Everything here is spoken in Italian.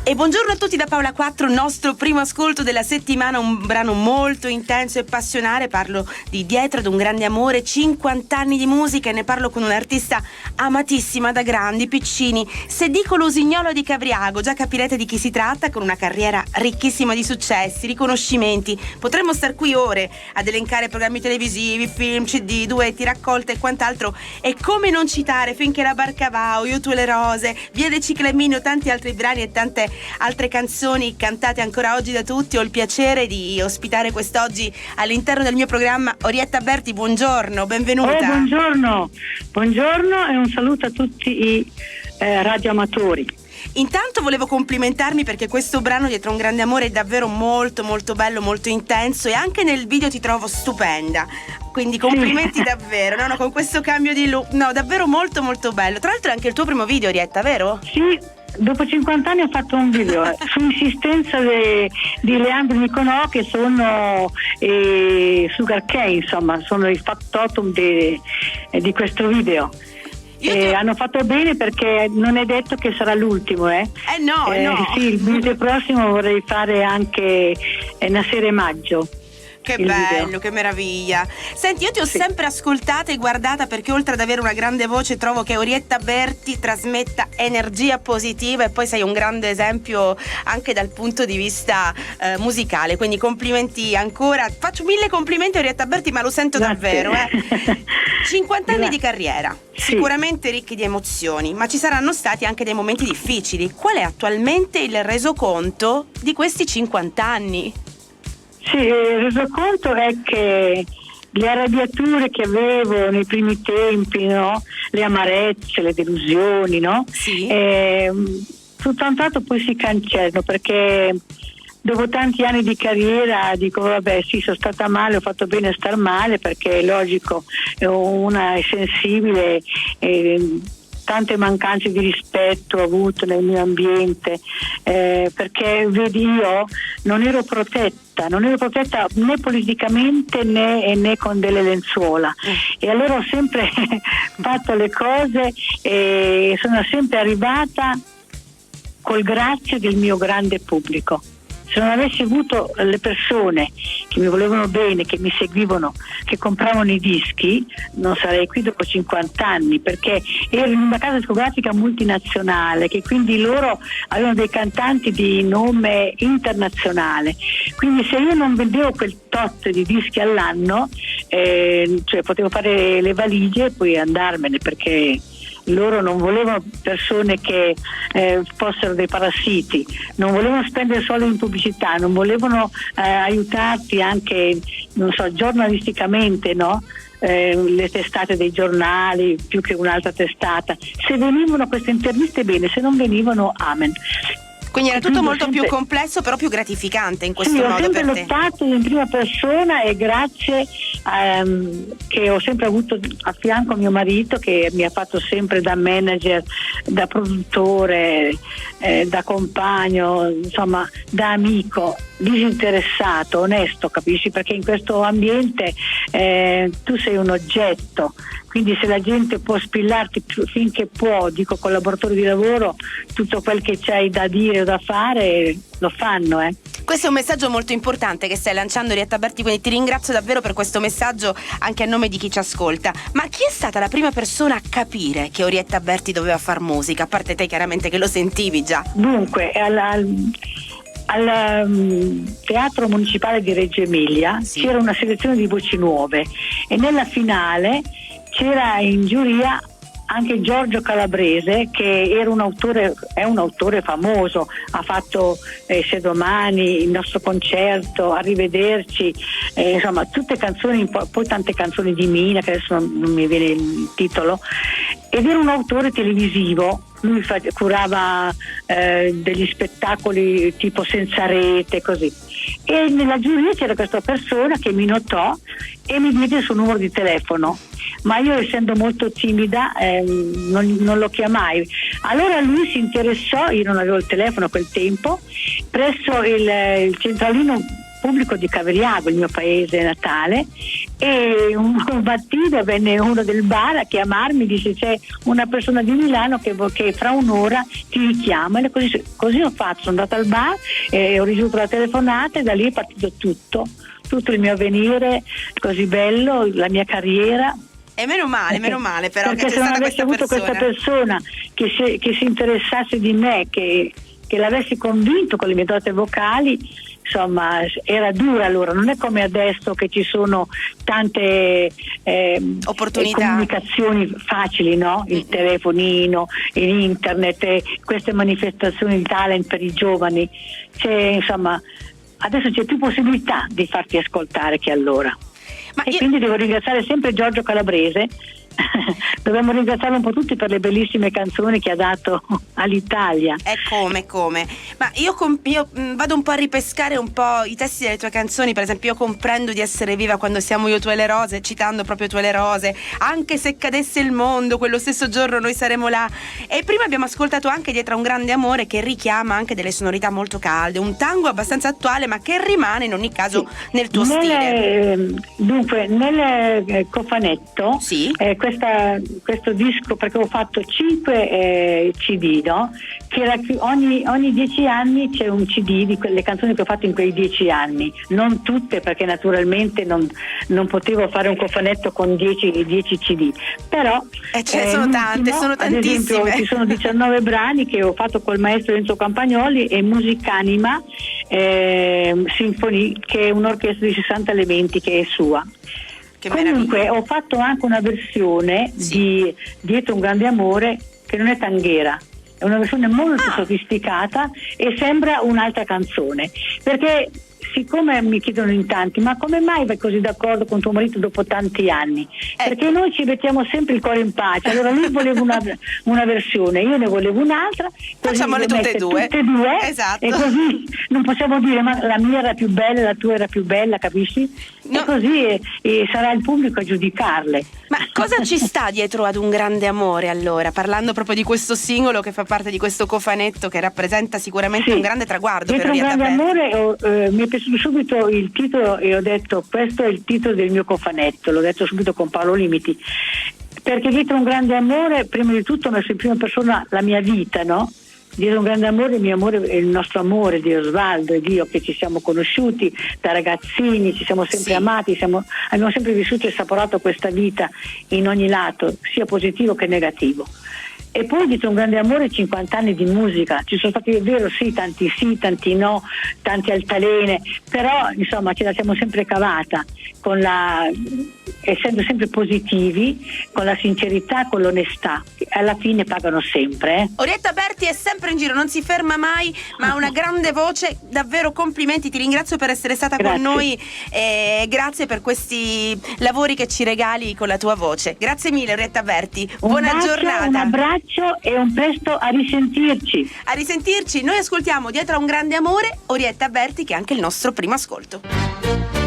E buongiorno a tutti da Paola 4, nostro primo ascolto della settimana, un brano molto intenso e passionale. Parlo di Dietro ad un grande amore, 50 anni di musica, e ne parlo con un'artista amatissima da grandi, piccini. Se dico Lusignolo di Cavriago, già capirete di chi si tratta, con una carriera ricchissima di successi, riconoscimenti. Potremmo star qui ore ad elencare programmi televisivi, film, CD, duetti, raccolte e quant'altro. E come non citare Finché la barca va, o Io tu e le rose, Via dei Ciclamini o tanti altri brani e tante altre canzoni cantate ancora oggi da tutti. Ho il piacere di ospitare quest'oggi all'interno del mio programma Orietta Berti. Buongiorno, benvenuta. Buongiorno e un saluto a tutti i radioamatori. Intanto volevo complimentarmi perché questo brano Dietro un grande amore è davvero molto molto bello, molto intenso, e anche nel video ti trovo stupenda. Quindi complimenti, sì. Davvero, no, con questo cambio di look, no, davvero molto molto bello. Tra l'altro è anche il tuo primo video, Orietta, vero? Sì, dopo 50 anni ho fatto un video su insistenza di Leandro Niconò, che sono Sugar Cane, insomma, sono il factotum di questo video. Hanno fatto bene perché non è detto che sarà l'ultimo, no. Sì, il mese prossimo vorrei fare anche Nascere Maggio. Che bello, video. Che meraviglia. Senti, io ti ho sempre ascoltata e guardata perché oltre ad avere una grande voce trovo che Orietta Berti trasmetta energia positiva, e poi sei un grande esempio anche dal punto di vista musicale, quindi complimenti ancora. Faccio 1000 complimenti a Orietta Berti, ma lo sento davvero. 50 anni di carriera, sicuramente ricchi di emozioni, ma ci saranno stati anche dei momenti difficili. Qual è attualmente il resoconto di questi 50 anni? Sì, il resoconto è che le arrabbiature che avevo nei primi tempi, no? Le amarezze, le delusioni, no? Sì. Tutto a un tratto poi si cancellano, perché dopo tanti anni di carriera dico vabbè, sì, sono stata male, ho fatto bene a star male, perché è logico, una è sensibile, tante mancanze di rispetto ho avuto nel mio ambiente, perché vedi, io non ero protetta né politicamente né con delle lenzuola, e allora ho sempre fatto le cose e sono sempre arrivata col grazie del mio grande pubblico. Se non avessi avuto le persone che mi volevano bene, che mi seguivano, che compravano i dischi, non sarei qui dopo 50 anni, perché ero in una casa discografica multinazionale, che quindi loro avevano dei cantanti di nome internazionale. Quindi se io non vendevo quel tot di dischi all'anno, cioè potevo fare le valigie e poi andarmene, perché loro non volevano persone che fossero dei parassiti, non volevano spendere soldi in pubblicità, non volevano aiutarti anche, non so, giornalisticamente, no? Le testate dei giornali più che un'altra testata. Se venivano queste interviste bene, se non venivano, amen. Quindi era tutto molto più complesso, però più gratificante in questo modo per te. Ho sempre lottato in prima persona, e grazie che ho sempre avuto a fianco mio marito, che mi ha fatto sempre da manager, da produttore, da compagno, insomma da amico, disinteressato, onesto, capisci? Perché in questo ambiente tu sei un oggetto. Quindi se la gente può spillarti finché può, dico collaboratori di lavoro, tutto quel che c'hai da dire o da fare lo fanno. Questo è un messaggio molto importante che stai lanciando, Orietta Berti, quindi ti ringrazio davvero per questo messaggio anche a nome di chi ci ascolta. Ma chi è stata la prima persona a capire che Orietta Berti doveva far musica? A parte te, chiaramente, che lo sentivi già. Dunque, al Teatro Municipale di Reggio Emilia c'era una selezione di voci nuove, e nella finale c'era in giuria anche Giorgio Calabrese, che è un autore famoso, ha fatto Se domani, Il nostro concerto, Arrivederci, insomma tutte canzoni, poi tante canzoni di Mina, che adesso non mi viene il titolo, ed era un autore televisivo. Lui curava degli spettacoli tipo Senza Rete, così, e nella giuria c'era questa persona che mi notò e mi diede il suo numero di telefono, ma io, essendo molto timida, non lo chiamai. Allora lui si interessò, io non avevo il telefono a quel tempo, presso il centralino pubblico di Cavriago, il mio paese natale, e un mattino venne uno del bar a chiamarmi, dice c'è una persona di Milano che fra un'ora ti richiama, e così ho fatto, sono andata al bar e ho ricevuto la telefonata, e da lì è partito tutto il mio avvenire così bello, la mia carriera. E meno male però perché che c'è se non stata avessi avuto questa persona che si interessasse di me, che l'avessi convinto con le mie doti vocali, insomma era dura allora, non è come adesso che ci sono tante opportunità, comunicazioni facili, no? Il telefonino, internet, queste manifestazioni di talent per i giovani, insomma adesso c'è più possibilità di farti ascoltare che allora. Quindi devo ringraziare sempre Giorgio Calabrese. Dobbiamo ringraziarlo un po' tutti per le bellissime canzoni che ha dato all'Italia. Come? Ma io vado un po' a ripescare un po' i testi delle tue canzoni. Per esempio, io comprendo di essere viva quando siamo io, tu e le rose, citando proprio Tu e le rose. Anche se cadesse il mondo, quello stesso giorno noi saremo là. E prima abbiamo ascoltato anche Dietro a un grande amore, che richiama anche delle sonorità molto calde, un tango abbastanza attuale, ma che rimane in ogni caso nel tuo stile. Dunque, nel cofanetto, sì. Questo disco, perché ho fatto 5 CD, no? Che ogni 10 anni c'è un CD di quelle canzoni che ho fatto in quei 10 anni, non tutte, perché naturalmente non potevo fare un cofanetto con 10 CD, però sono tante, sono tantissime. Ad esempio ci sono 19 brani che ho fatto col maestro Enzo Campagnoli e Musicanima Sinfonie, che è un'orchestra di 60 elementi che è sua. Comunque ho fatto anche una versione di Dietro un grande amore che non è tanghera, è una versione molto sofisticata e sembra un'altra canzone, perché siccome mi chiedono in tanti, ma come mai vai così d'accordo con tuo marito dopo tanti anni? Perché noi ci mettiamo sempre il cuore in pace. Allora lui voleva una versione, io ne volevo un'altra, facciamole tutte e due, esatto. E così non possiamo dire ma la mia era più bella, la tua era più bella, capisci? No. E così sarà il pubblico a giudicarle. Ma cosa ci sta dietro ad un grande amore, allora? Parlando proprio di questo singolo che fa parte di questo cofanetto che rappresenta sicuramente un grande traguardo dietro per Orietta un grande Berti. amore mi è piaciuto subito il titolo e ho detto questo è il titolo del mio cofanetto, l'ho detto subito con Paolo Limiti, perché dietro un grande amore prima di tutto ho messo in prima persona la mia vita, no? Dietro un grande amore, il mio amore è il nostro amore di Osvaldo ed io, che ci siamo conosciuti da ragazzini, ci siamo sempre amati, abbiamo sempre vissuto e saporato questa vita in ogni lato, sia positivo che negativo. E poi dietro un grande amore 50 anni di musica, ci sono stati, è vero, tanti no, tante altalene, però insomma ce la siamo sempre cavata essendo sempre positivi, con la sincerità, con l'onestà, alla fine pagano sempre. Orietta Berti è sempre in giro, non si ferma mai, ma ha una grande voce, davvero complimenti, ti ringrazio per essere stata con noi e grazie per questi lavori che ci regali con la tua voce. Grazie mille Orietta Berti, buona giornata. Un abbraccio e un presto a risentirci. A risentirci, noi ascoltiamo Dietro a un grande amore, Orietta Berti, che è anche il nostro primo ascolto.